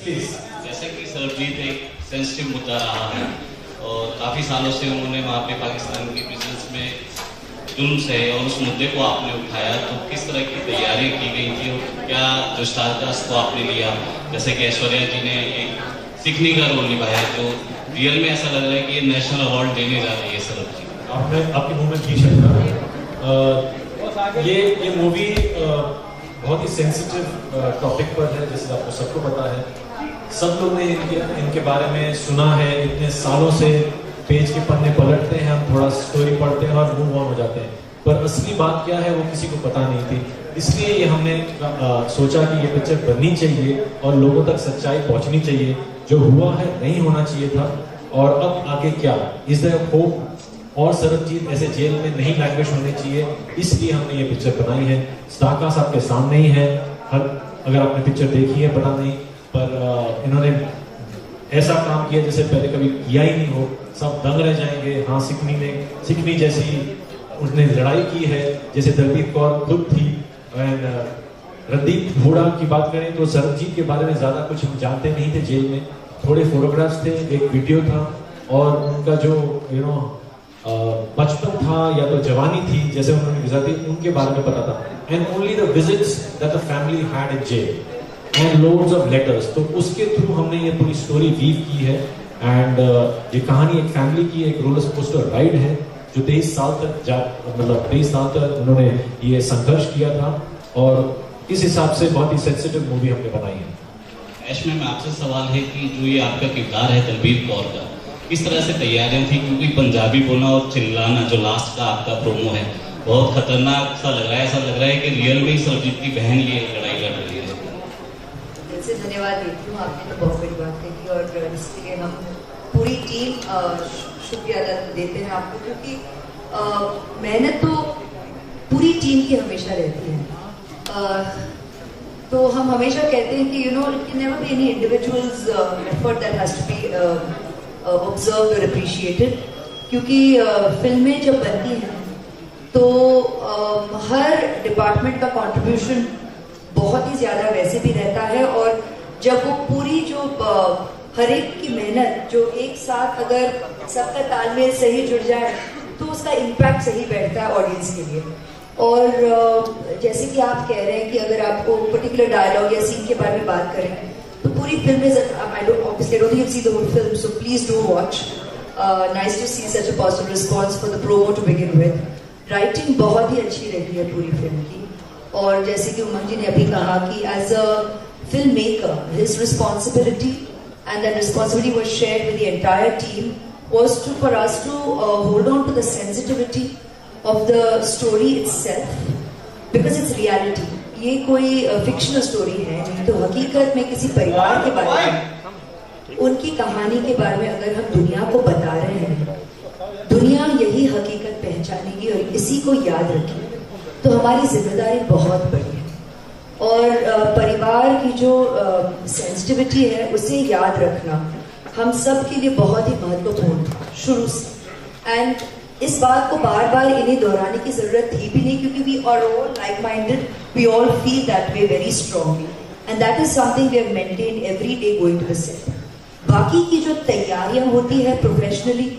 Please. जैसे कि सरबजीत एक सेंसिटिव मुद्दा रहा है और काफ़ी सालों से उन्होंने वहाँ पे पाकिस्तान के बिजनेस में जुल्म से और उस मुद्दे को आपने उठाया, तो किस तरह की तैयारी की गई थी और क्या जो स्टारकास्ट को आपने लिया, जैसे कि ऐश्वर्या जी ने एक सीखने का रोल निभाया, जो रियल में ऐसा लग रहा है कि ये नेशनल अवार्ड देने जा रही है सरबजीत। आपने आपके मुंह में घी छलका। ये मूवी बहुत ही सेंसिटिव टॉपिक पर है, जैसे आपको सबको पता है। सब लोग ने इनके बारे में सुना है, इतने सालों से पेज के पन्ने पलटते हैं, हम थोड़ा स्टोरी पढ़ते हैं और मूव ऑन हो जाते हैं, पर असली बात क्या है वो किसी को पता नहीं थी। इसलिए ये हमने सोचा कि ये पिक्चर बननी चाहिए और लोगों तक सच्चाई पहुंचनी चाहिए। जो हुआ है नहीं होना चाहिए था, और अब आगे क्या, इज देयर होप, और सरबजीत ऐसे जेल में नहीं लैंग्वेज होनी चाहिए, इसलिए हमने ये पिक्चर बनाई है। स्टारकास्ट आपके सामने ही है, अगर आपने पिक्चर देखी है पता नहीं, पर इन्होंने ऐसा काम किया जैसे पहले कभी किया ही नहीं हो, सब दंग रह जाएंगे। हाँ, सिकनी जैसी उसने लड़ाई की है, जैसे दलजीत कौर खुद थी। एंड रणदीप हुडा की बात करें तो सरबजीत के बारे में ज्यादा कुछ हम जानते नहीं थे। जेल में थोड़े फोटोग्राफ्स थे, एक वीडियो था, और उनका जो बचपन था या तो जवानी थी जैसे उन्होंने गुजारी, उनके बारे में पता था। And only the visits that the family had in jail and loads of letters, तो उसके थ्रू हमने ये पूरी स्टोरी वीव की है। एंड ये कहानी एक फैमिली की एक रोलर कोस्टर राइड है, जो 23 साल तक उन्होंने ये संघर्ष किया था, और इस हिसाब से बहुत ही सेंसिटिव मूवी हमने बनाई है। ऐश में आपसे सवाल है कि जो ये आपका किरदार है दलबीर कौर का, किस तरह से तैयारियां थी, क्योंकि पंजाबी बोलना और चिल्लाना जो लास्ट का आपका प्रोमो है बहुत खतरनाक सा लग रहा है, ऐसा लग रहा है कि रियल में ही सरबजीत की बहन ये लड़ाई लड़ रही है। दिल से धन्यवाद देती हूँ, आपने तो बहुत बड़ी बात कही, और इसके लिए हम पूरी टीम शुक्रिया देते हैं आपको, क्योंकि मेहनत तो पूरी टीम की हमेशा रहती है। तो हम हमेशा कहते हैं कि it can never be any individuals effort that has to be observed और अप्रिशिएटेड, क्योंकि फिल्में जब बनती हैं तो हर डिपार्टमेंट का कंट्रीब्यूशन बहुत ही ज्यादा वैसे भी रहता है, और जब वो पूरी जो हर एक की मेहनत जो एक साथ अगर सबका तालमेल सही जुड़ जाए तो उसका इम्पैक्ट सही बैठता है ऑडियंस के लिए। और जैसे कि आप कह रहे हैं कि अगर आपको पर्टिकुलर डायलॉग या सीन के बारे में बात करें तो पूरी film is, I don't think you'll see the whole film, so please do watch. Nice to see such a positive response for the promo to begin with. Writing बहुत ही अच्छी रही है पूरी फिल्म की, और जैसे कि उमंग जी ने अभी कहा कि as a film maker his responsibility and that responsibility was shared with the entire team was for us to hold on to the sensitivity of the story itself, because it's reality. ये कोई fictional story है नहीं, तो हकीकत में किसी परिवार के बारे में, उनकी कहानी के बारे में अगर हम दुनिया को बता रहे हैं, दुनिया यही हकीकत पहचानेगी और इसी को याद रखेगी, तो हमारी जिम्मेदारी बहुत बड़ी है। और परिवार की जो सेंसिटिविटी है उसे याद रखना हम सब के लिए बहुत ही महत्वपूर्ण था शुरू से। एंड इस बात को बार बार इन्हें दोहराने की जरूरत थी भी नहीं, क्योंकि we are all like minded, we all feel that way very strongly, and that is something we have maintain every day going to the set. बाकी की जो तैयारियां होती है प्रोफेशनली,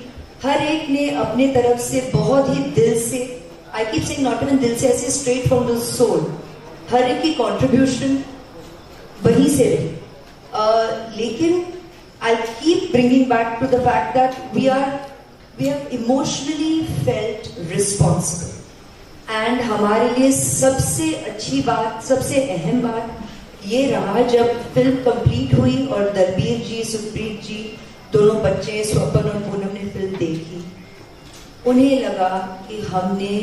हर एक ने अपने तरफ से बहुत ही दिल से, I keep saying not even दिल से, ऐसे स्ट्रेट फ्रॉम द सोल, हर एक की कंट्रीब्यूशन वहीं से रही। लेकिन I keep bringing back to the fact that we have emotionally felt responsible, and हमारे लिए सबसे अच्छी बात, सबसे अहम बात ये रहा जब फिल्म कंप्लीट हुई और दलबीर जी, सुप्रीत जी, दोनों बच्चे स्वपन और पूनम ने फिल्म देखी, उन्हें लगा कि हमने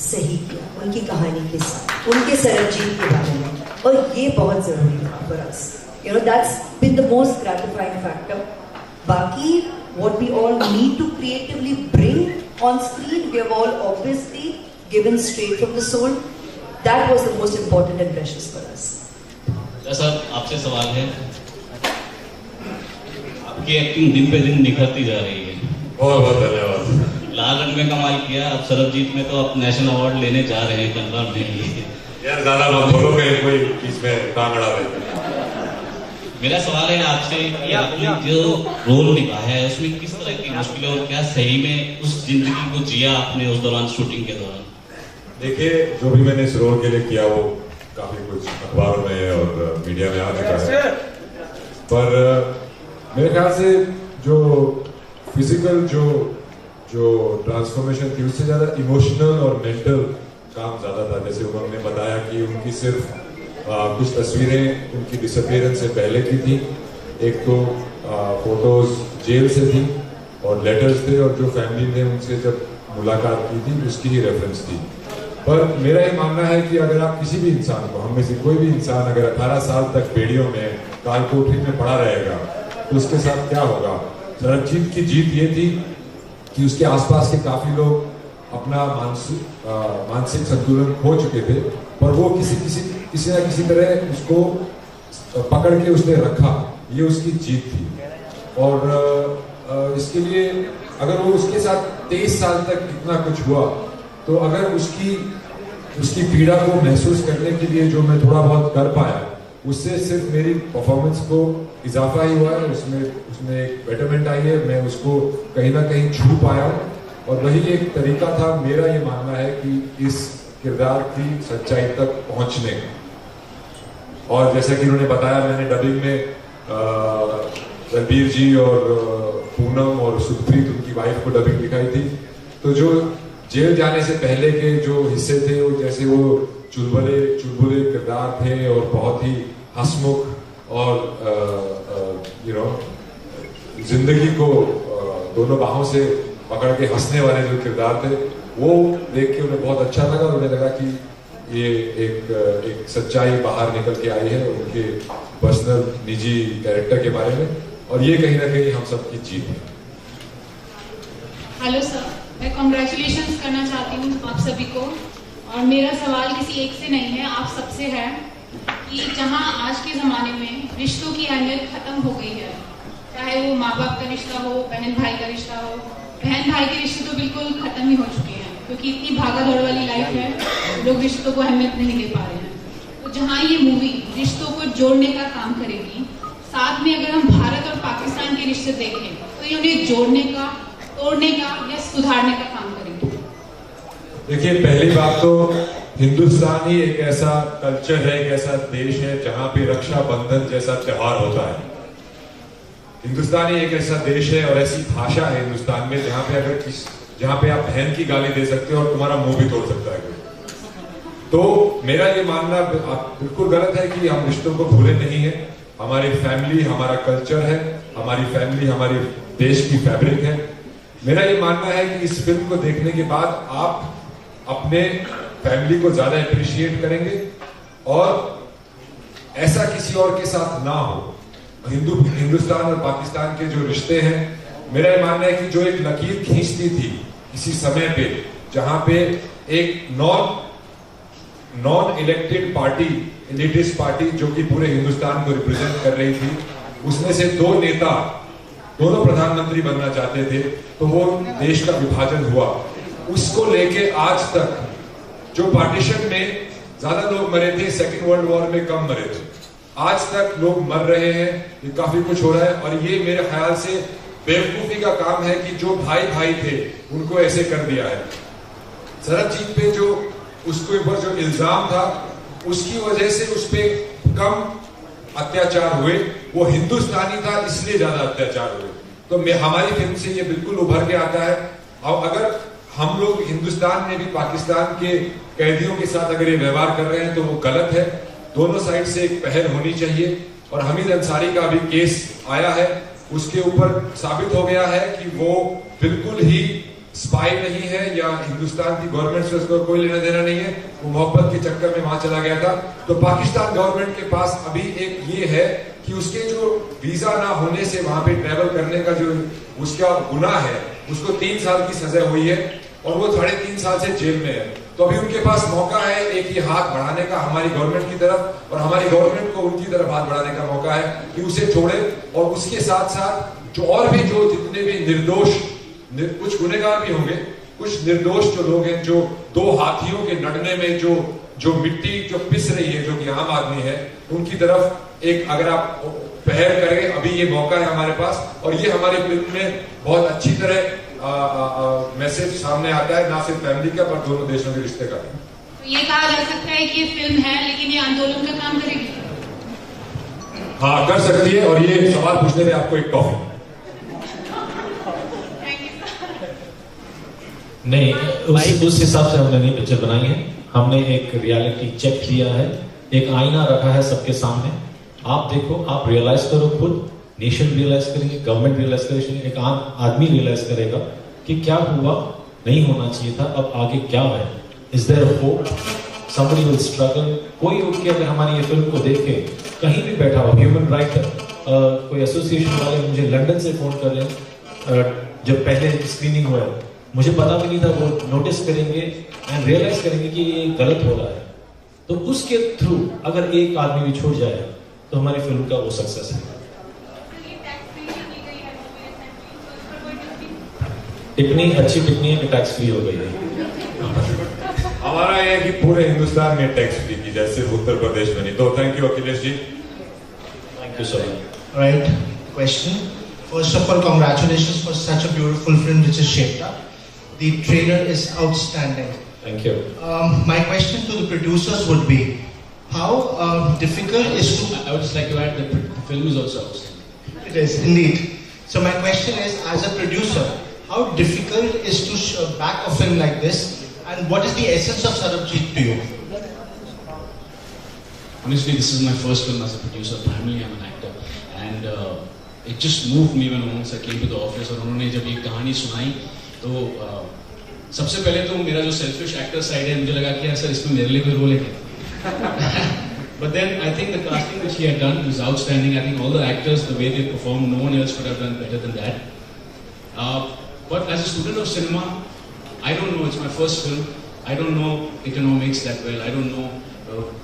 सही किया उनकी कहानी के साथ, उनके सरबजीत के बारे में, और ये बहुत जरूरी था for us. That's been the most gratifying factor. बाकी what we all need to creatively bring on screen, we have all obviously given straight from the soul. That was the most important and precious for us. Sir आपसे सवाल है, आपकी acting दिन पे दिन निखरती जा रही है। बहुत बहुत धन्यवाद। लाल रंग में कमाल किया, अब सरबजीत में तो आप नेशनल अवार्ड लेने जा रहे हैं, कंफर्म नहीं? यार ज्यादा मत बोलो कि कोई इसमें कांगड़ा देते। मेरा सवाल है आपसे कि आपने जो रोल निभाया है उसमें किस तरह की मुश्किलें और क्या सही में उस जिंदगी को जिया आपने उस दौरान, शूटिंग के दौरान? देखिए, जो भी मैंने इस रोल के लिए किया वो काफी कुछ अखबारों में और मीडिया में आ चुका है, पर मेरे ख्याल से जो फिजिकल जो ट्रांसफॉर्मेशन थी उससे ज्यादा इमोशनल और मेंटल काम ज्यादा था। जैसे उन्होंने बताया कि उनकी सिर्फ कुछ तस्वीरें उनकी डिसअपीयरेंस से पहले की थी, एक तो फोटोज जेल से थी और लेटर्स थे, और जो फैमिली ने उनसे जब मुलाकात की थी उसकी ही रेफरेंस थी। पर मेरा ये मानना है कि अगर आप किसी भी इंसान को, हम में से कोई भी इंसान अगर 18 साल तक बेड़ियों में काल कोठरी में पड़ा रहेगा तो उसके साथ क्या होगा। सरबजीत की जीत ये थी कि उसके आसपास के काफी लोग अपना मानसिक संतुलन खो चुके थे, पर वो किसी ना किसी तरह उसको पकड़ के उसने रखा, ये उसकी जीत थी। और इसके लिए अगर वो उसके साथ 23 साल तक इतना कुछ हुआ, तो अगर उसकी पीड़ा को महसूस करने के लिए जो मैं थोड़ा बहुत कर पाया, उससे सिर्फ मेरी परफॉर्मेंस को इजाफा ही हुआ है, उसमें एक बेटरमेंट आई है, मैं उसको कहीं ना कहीं छू पाया हूँ। और वही एक तरीका था, मेरा ये मानना है कि इस किरदार की सच्चाई तक पहुंचने का। और जैसा कि उन्होंने बताया, मैंने डबिंग में रणबीर जी और पूनम और सुखप्रीत उनकी वाइफ को डबिंग दिखाई थी। तो जो जेल जाने से पहले के जो हिस्से थे, वो जैसे वो चुलबुले किरदार थे और बहुत ही हंसमुख और जिंदगी को दोनों बाहों से पकड़ के हंसने वाले जो किरदार थे, वो देख के उन्हें बहुत अच्छा लगा। उन्हें लगा कि ये एक सच्चाई बाहर निकल के आई है उनके पर्सनल निजी कैरेक्टर के बारे में, और ये कहीं ना कहीं हम सबकी जीत है। हेलो सर, मैं कॉन्ग्रेचुलेशंस करना चाहती हूँ आप सभी को। और मेरा सवाल किसी एक से नहीं है, आप सबसे है कि जहाँ आज के ज़माने में रिश्तों की अहमियत खत्म हो गई है, चाहे वो माँ बाप का रिश्ता हो, बहन भाई का रिश्ता हो। बहन भाई के रिश्ते तो बिल्कुल खत्म ही हो चुके हैं, क्योंकि इतनी भागा दौड़ वाली लाइफ है, लोग रिश्तों को अहमियत नहीं दे पा रहे हैं। तो जहाँ ये मूवी रिश्तों को जोड़ने का काम करेगी, साथ में अगर हम भारत और पाकिस्तान के रिश्ते देखें तो ये उन्हें जोड़ने का, तोड़ने का या सुधारने का काम करेगी। देखिए, पहली बात तो हिंदुस्तान ही एक ऐसा कल्चर है, एक ऐसा देश है जहां पे रक्षाबंधन जैसा त्योहार होता है। हिंदुस्तान ही एक ऐसा देश है और ऐसी भाषा है हिंदुस्तान में जहां पे आप बहन की गाली दे सकते हो और तुम्हारा मुंह भी तोड़ सकता है कोई। तो मेरा ये मानना बिल्कुल गलत है कि हम रिश्तों को भूले नहीं है। हमारी फैमिली हमारा कल्चर है, हमारी फैमिली हमारी देश की फैब्रिक है। मेरा ये मानना है कि इस फिल्म को देखने के बाद आप अपने फैमिली को ज्यादा अप्रिशिएट करेंगे और ऐसा किसी और के साथ ना हो। हिंदुस्तान और पाकिस्तान के जो रिश्ते हैं, मेरा ये मानना है कि जो एक लकीर खींचती थी किसी समय पे, जहां पे एक non elected party, elitist party जो कि पूरे हिंदुस्तान को रिप्रेजेंट कर रही थी, उसमें से दो नेता दोनों प्रधानमंत्री बनना चाहते थे, तो वो देश का विभाजन हुआ। उसको लेके आज तक जो पार्टीशन में ज्यादा लोग मरे थे, सेकेंड वर्ल्ड वॉर में कम मरे थे, आज तक लोग मर रहे हैं, ये काफी कुछ हो रहा है। और ये मेरे ख्याल से बेवकूफी का काम है कि जो भाई थे उनको ऐसे कर दिया है। सरबजीत पे जो उसके ऊपर जो इल्जाम था, उसकी वजह से उस पर कम अत्याचार हुए, वो हिंदुस्तानी था इसलिए ज्यादा अत्याचार हुए। तो हमारी फिल्म से ये बिल्कुल उभर के आता है। और अगर हम लोग हिंदुस्तान में भी पाकिस्तान के कैदियों के साथ अगर ये व्यवहार कर रहे हैं तो वो गलत है। दोनों साइड से एक पहल होनी चाहिए। और हमीद अंसारी का भी केस आया है, उसके ऊपर साबित हो गया है कि वो बिल्कुल ही स्पाई नहीं है या हिंदुस्तान की गवर्नमेंट से उसको कोई लेना देना नहीं है, वो मोहब्बत के चक्कर में वहां चला गया था। तो पाकिस्तान गवर्नमेंट के पास अभी एक ये है कि उसके जो वीजा ना होने से वहां पे ट्रेवल करने का जो उसका गुनाह है, उसको 3 साल की सजा हुई है और वो 3.5 साल से जेल में है। तो अभी उनके पास मौका है एक ये हाथ बढ़ाने का हमारी गवर्नमेंट की तरफ, और हमारी गवर्नमेंट को उनकी तरफ हाथ बढ़ाने का मौका है कि उसे छोड़े। और उसके साथ साथ जो और भी जो जितने भी निर्दोष, कुछ गुनहगार भी होंगे, कुछ निर्दोष जो लोग हैं, जो 2 हाथियों के लड़ने में जो मिट्टी जो पिस रही है, जो कि आम आदमी है, उनकी तरफ एक अगर आप पहल करें। अभी ये मौका है हमारे पास, और ये हमारी फिल्म में बहुत अच्छी तरह मैसेज सामने आता है, ना सिर्फ फैमिली का पर दोनों देशों के रिश्ते का। तो ये कहा जा सकता है कि ये फिल्म है लेकिन ये आंदोलन का काम करेगी? हाँ, कर सकती है, और ये सवाल पूछने में आपको एक टॉफी। नहीं, उस हिसाब से हमने नहीं पिक्चर बनाई है। हमने एक रियलिटी चेक किया है, एक आईना रखा है सबके सामने। आप देखो, आप रियलाइज करो, खुद नेशन रियलाइज करेंगे, गवर्नमेंट रियलाइज करेंगे, एक आम आदमी रियलाइज करेगा कि क्या हुआ, नहीं होना चाहिए था, अब आगे क्या है। Is there hope? Somebody will struggle. कोई उठ के अगर हमारी ये फिल्म को देखे, कहीं भी बैठा हो, ह्यूमन राइट कोई एसोसिएशन वाले मुझे लंदन से फोन कर रहे हैं, जब पहले स्क्रीनिंग हुआ है, मुझे पता भी नहीं था, वो नोटिस करेंगे एंड रियलाइज करेंगे कि ये गलत हो रहा है। तो उसके थ्रू अगर एक आदमी भी छूट जाए तो हमारी फिल्म का वो सक्सेस है। टिप्पणी अच्छी टिप्पणी है कि टैक्स फ्री हो गई है। हमारा ये है कि पूरे हिंदुस्तान में टैक्स फ्री की जाए, सिर्फ उत्तर प्रदेश में नहीं। तो thank you Akhilesh ji. Thank you so much. Right, question. First of all, congratulations for such a beautiful film which is shaped up. The trailer is outstanding. Thank you. My question to the producers would be, how difficult is to... I would just like to add that the film is also outstanding. It is, indeed. So my question is, as a producer, how difficult is to back a film like this, and what is the essence of Sarabjit to you? Honestly, this is my first film as a producer. Primarily, I'm an actor. And it just moved me when once I came to the office और उन्होंने जब ये कहानी सुनाई तो सबसे पहले तो मेरा जो सेल्फिश एक्टर साइड है, मुझे लगा कि यार सर इसमें मेरे लिए कोई रोल है क्या? But then I think the casting which he had done was outstanding. I think all the actors, the way they performed, no one else could have done better than that. But as a student of cinema, I don't know, it's my first film. I don't know economics that well. I don't know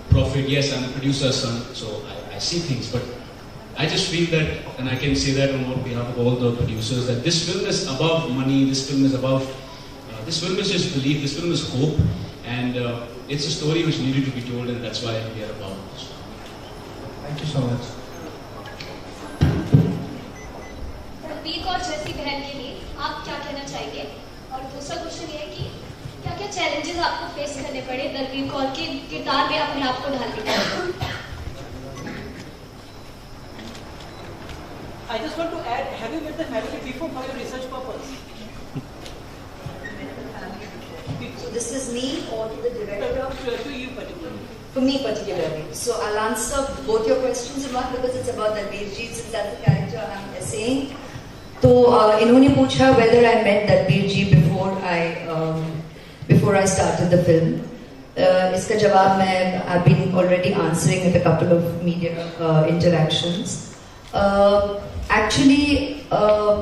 profit. Yes, I'm a producer's son, so I see things. But I just feel that, and I can say that on behalf of all the producers, that this film is above money. This film is above. This film is just belief. This film is hope, and it's a story which needed to be told, and that's why we are about it. Thank you so much. Ranveer Kaur जैसी बहन के लिए आप क्या कहना चाहेंगे? और दूसरा क्वेश्चन ये है कि क्या क्या चैलेंजेस आपको फेस करने पड़े रणवीर कौर के किरदार में अपने आप को ढालने के लिए? I just want to add, have you met the family before for your research purpose? So this is me or to the director? To you particularly. For me particularly. So I'll answer both your questions in one because it's about Dalbir Ji, since that's the character I'm essaying. So इन्होंने पूछा whether I met Dalbir Ji before I started the film. इसका जवाब मैं I've been already answering with a couple of media interactions. Actually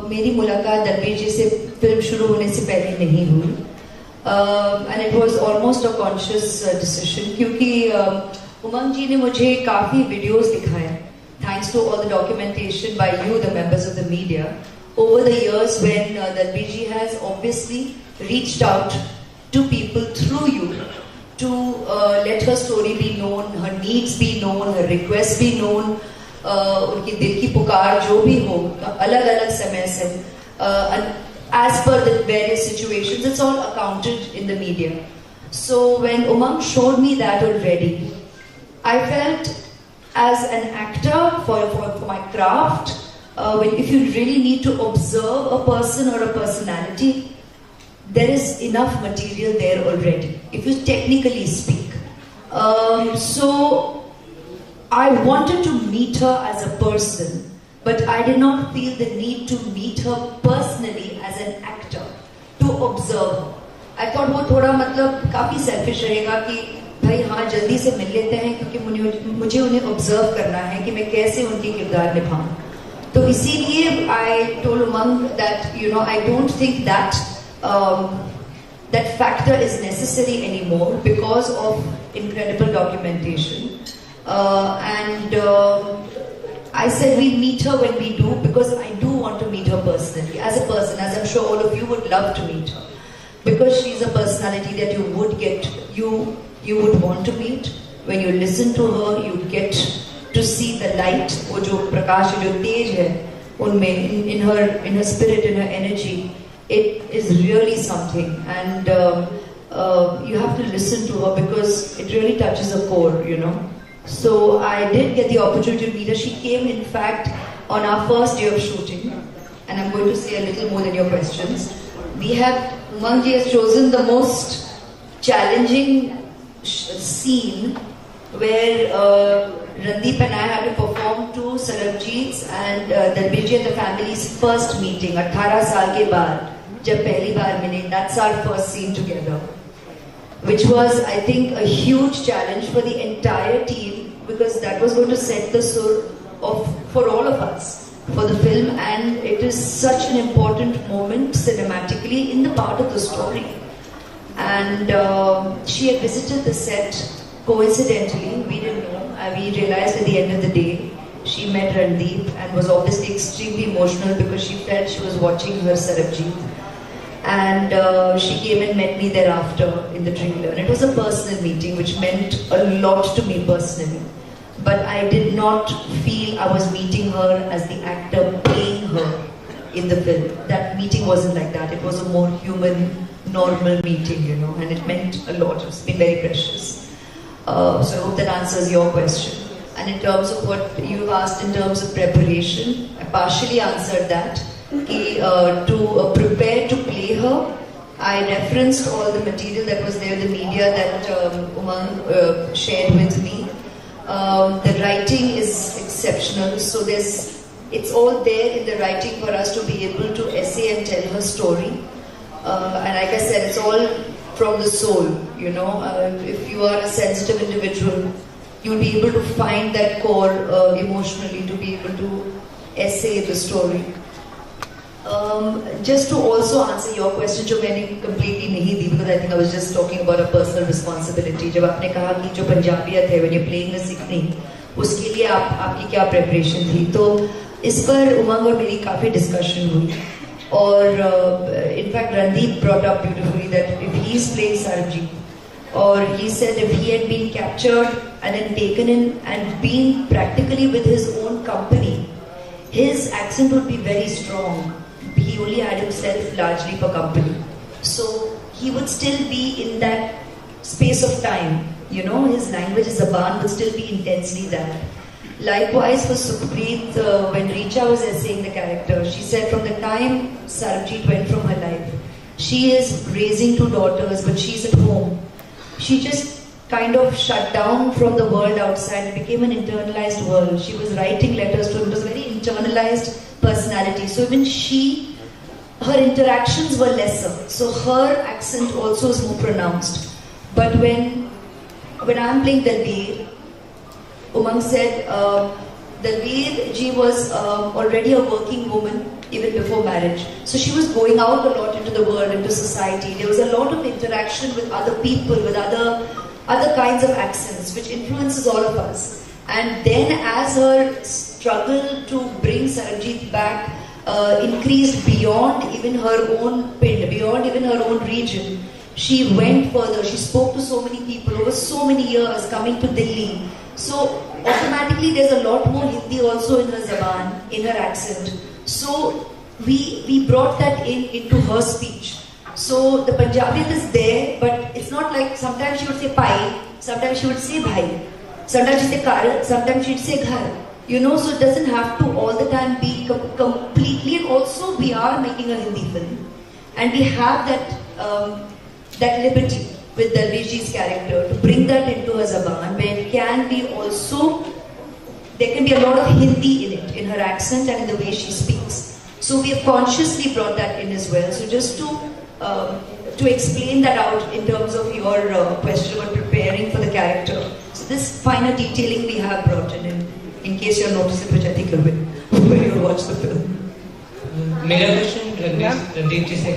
मेरी मुलाकात दलबीर जी से film शुरू होने से पहले नहीं हुई, and it was almost a conscious decision, क्योंकि उमंग जी ने मुझे काफ़ी वीडियोस दिखाए, thanks to all the documentation by you the members of the media over the years, when Dalbir ji has obviously reached out to people through you to let her story be known, her needs be known, her requests be known, उनकी दिल की पुकार जो भी हो अलग अलग समय से, as per the various situations, it's all accounted in the media. So when Umang showed me that already, I felt as an actor for my craft, if you really need to observe a person or a personality, there is enough material there already, if you technically speak. So I wanted to meet her as a person, but I did not feel the need to meet her personally as an actor, to observe her. I thought वो थोड़ा मतलब काफ़ी selfish रहेगा कि भाई हाँ जल्दी से मिल लेते हैं, क्योंकि मुझे उन्हें observe करना है कि मैं कैसे उनकी किरदार निभाऊं. तो इसीलिए I told Umang that I don't think that that factor is necessary anymore because of incredible documentation. And I said we'll meet her when we do, because I do want to meet her personally as a person, as I'm sure all of you would love to meet her, because she's a personality that you would want to meet. When you listen to her, you get to see the light, वो जो प्रकाश जो तेज है उनमें, in her spirit, in her energy, it is really something. And you have to listen to her because it really touches a core, you know. So I did get the opportunity to meet her. She came, in fact, on our first day of shooting, and I'm going to say a little more than your questions. Umang ji has chosen the most challenging scene where Randeep and I had to perform to Sarabjit's and Dalbir ji and the family's first meeting, 18 saal ke baad, jab pehli baar mile. That's our first scene together, which was, I think, a huge challenge for the entire team, because that was going to set the soul for all of us for the film, and it is such an important moment cinematically in the part of the story. And she had visited the set coincidentally, we didn't know, we realized at the end of the day she met Randeep and was obviously extremely emotional because she felt she was watching her Sarabjit. And she came and met me thereafter in the trailer, and it was a personal meeting which meant a lot to me personally. But I did not feel I was meeting her as the actor playing her in the film. That meeting wasn't like that. It was a more human, normal meeting, you know, and it meant a lot. It's been very precious. So I hope that answers your question. And in terms of what you've asked in terms of preparation, I partially answered that. To prepare to play her, I referenced all the material that was there in the media that Umang shared with me. The writing is exceptional, so it's all there in the writing for us to be able to essay and tell her story. And like I said, it's all from the soul, you know. If you are a sensitive individual, you'll be able to find that core emotionally to be able to essay the story. Just to also answer your question, जो मैंने completely नहीं दी, because I think I was just talking about a personal responsibility. जब आपने कहा कि जो पंजाबियत है when you're playing the Sikni, उसके लिए आपकी क्या preparation थी, तो इस पर उमंग और मेरी काफी discussion हुई. और in fact Randeep brought up beautifully that if he's playing Sarabjit, or he said if he had been captured and then taken in and been practically with his own company, his accent would be very strong. He only had himself largely for company. So he would still be in that space of time. You know, his language, his Zaban would still be intensely that. Likewise for Sukhpreet, when Richa was essaying the character, she said from the time Sarabjit went from her life, she is raising 2 daughters, but she's at home. She just kind of shut down from the world outside. It became an internalized world. She was writing letters to him. It was a very internalized personality. So even her interactions were lesser. So her accent also is more pronounced. But when I'm playing Dalbir, Umang said Dalbir ji was already a working woman even before marriage. So she was going out a lot into the world, into society. There was a lot of interaction with other people, with other kinds of accents, which influences all of us. And then as her struggle to bring Sarabjit back increased beyond even her own pind, beyond even her own region, she went further. She spoke to so many people over so many years, coming to Delhi. So automatically there's a lot more Hindi also in her Zaban, in her accent. So we brought that into her speech. So the Punjabiyat is there, but it's not like sometimes she would say pai, sometimes she would say bhai, sometimes she'd say kar, sometimes she'd say ghar. You know, so it doesn't have to all the time be completely. And also we are making a Hindi film, and we have that liberty with Dalbir ji's character to bring that into her Zaban, where it can be also, there can be a lot of Hindi in it, in her accent and in the way she speaks. So we have consciously brought that in as well. So just to explain that out in terms of your question about preparing for the character. So this finer detailing we have brought in case you're noticing, which I think you will when you watch the film. मेरा question Randeep जी से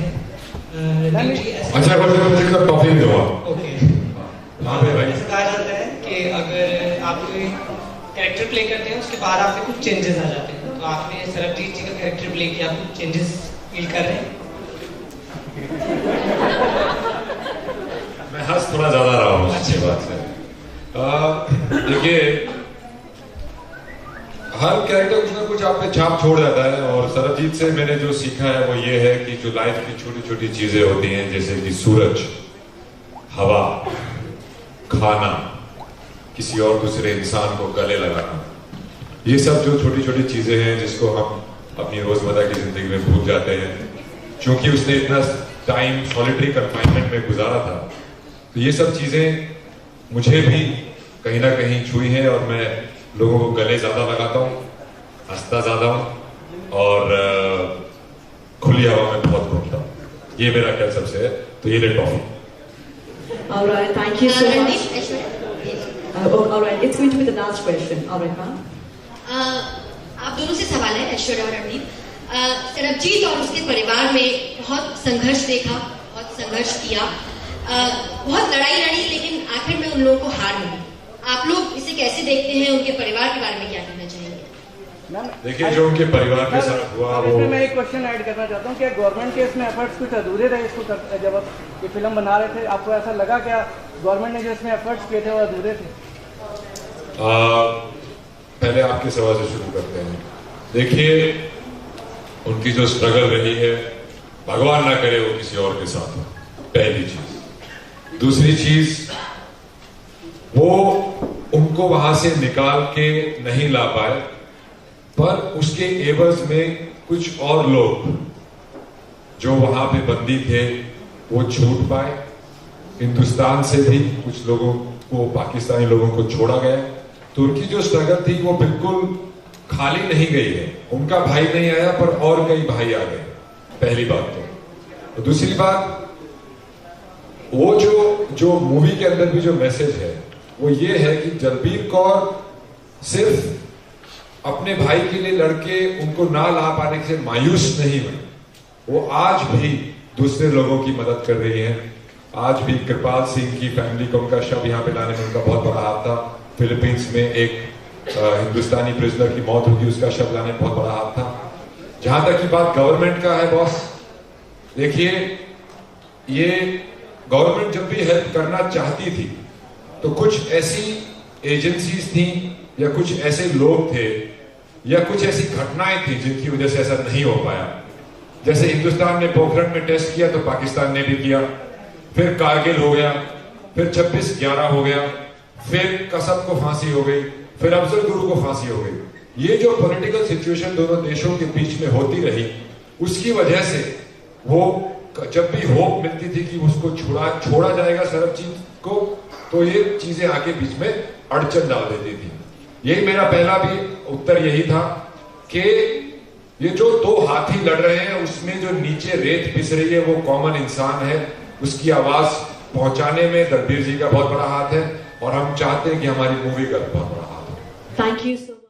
रणदीप जी अच्छा question का topic दो okay ऐसा कहा जाता है कि अगर आप कोई कैरेक्टर प्ले करते हैं उसके बाद आपके कुछ चेंजेस आ जाते हैं, तो आपने सरबजीत जी का कैरेक्टर प्ले किया, आप कुछ चेंजेस फील कर रहे हैं? मैं हंस थोड़ा ज्यादा रहा हूँ अच्छी बात है. देखिए हर कैरेक्टर कुछ ना कुछ आप पे छाप छोड़ जाता है, और सरबजीत से मैंने जो सीखा है वो ये है कि जो लाइफ की छोटी छोटी चीजें होती हैं, जैसे कि सूरज, हवा, खाना, किसी और दूसरे इंसान को गले लगाना, ये सब जो छोटी छोटी चीजें हैं जिसको हम अपनी रोजमर्रा की जिंदगी में भूल जाते हैं, क्योंकि उसने इतना टाइम सॉलिटरी कंफाइनमेंट में गुजारा था, तो ये सब चीजें मुझे भी कहीं ना कहीं छुई हैं, और मैं लोगों को गले ज्यादा लगाता हूँ, हंसता ज्यादा हूँ, और खुली हवा में बहुत घूमता हूँ। ये मेरा क्या सबसे है, तो ये ले toffee. All right, thank you so much. All right, it's going to be the last question. All right, ma'am. आप दोनों से सवाल है, ऐश्वर्या और रणदीप। सरबजीत और उसके परिवार में बहुत संघर्ष देखा, बहुत संघर्ष किया, बहुत लड़ाई लड़ी, लेकिन आखिर में उन लोगों को हार मिली। आप लोग इसे कैसे देखते हैं? उनके परिवार के बारे में क्या कहना चाहेंगे? देखिए, जो उनके परिवार के साथ हुआ वो, मैं एक क्वेश्चन ऐड करना चाहता हूँ, क्या गवर्नमेंट के इसमें एफर्ट्स कुछ अधूरे रहे इसको जब आप ये फिल्म बना रहे थे? आपको ऐसा लगा क्या गवर्नमेंट ने जो इसमें एफर्ट्स किए थे वो अधूरे थे? पहले आपके सवाल से शुरू करते हैं। देखिए, उनकी जो स्ट्रगल रही है, भगवान ना करे वो किसी और के साथ हो, पहली चीज। दूसरी चीज, वो उनको वहां से निकाल के नहीं ला पाए, पर उसके एवज में कुछ और लोग जो वहां पे बंदी थे वो छूट पाए। हिंदुस्तान से भी कुछ लोगों को, पाकिस्तानी लोगों को छोड़ा गया, तो उनकी जो स्ट्रगल थी वो बिल्कुल खाली नहीं गई है। उनका भाई नहीं आया, पर और कई भाई आ गए, पहली बात तो दूसरी बात, वो जो मूवी के अंदर भी जो मैसेज है वो ये है कि जलबीर कौर सिर्फ अपने भाई के लिए लड़के उनको ना ला पाने से मायूस नहीं हुई, वो आज भी दूसरे लोगों की मदद कर रही है। आज भी कृपाल सिंह की फैमिली को उनका शव यहाँ पे लाने में उनका बहुत बड़ा हाथ था। फिलीपींस में एक हिंदुस्तानी प्रिजनर की मौत होगी, उसका शव लाने में बहुत बड़ा हाथ था। जहां तक की बात गवर्नमेंट का है बॉस, देखिए, ये गवर्नमेंट जब भी हेल्प करना चाहती थी तो कुछ ऐसी एजेंसीज थी या कुछ ऐसे लोग थे या कुछ ऐसी घटनाएं थी जिनकी वजह से ऐसा नहीं हो पाया। जैसे हिंदुस्तान ने पोखरण में टेस्ट किया तो पाकिस्तान ने भी किया, फिर कारगिल हो गया, फिर 26/11 हो गया, फिर कसम को फांसी हो गई, फिर अफजल गुरु को फांसी हो गई। ये जो पॉलिटिकल सिचुएशन दोनों देशों के बीच में होती रही, उसकी वजह से वो जब भी होप मिलती थी कि उसको छोड़ा जाएगा सरबजीत को, तो ये चीजें आके बीच में अड़चन डाल देती थी। यही मेरा पहला भी उत्तर यही था कि ये जो दो हाथी लड़ रहे हैं उसमें जो नीचे रेत पिस रही है वो कॉमन इंसान है, उसकी आवाज पहुंचाने में दलबीर जी का बहुत बड़ा हाथ है, और हम चाहते हैं कि हमारी मूवी का बहुत बड़ा हाथ है। Thank you so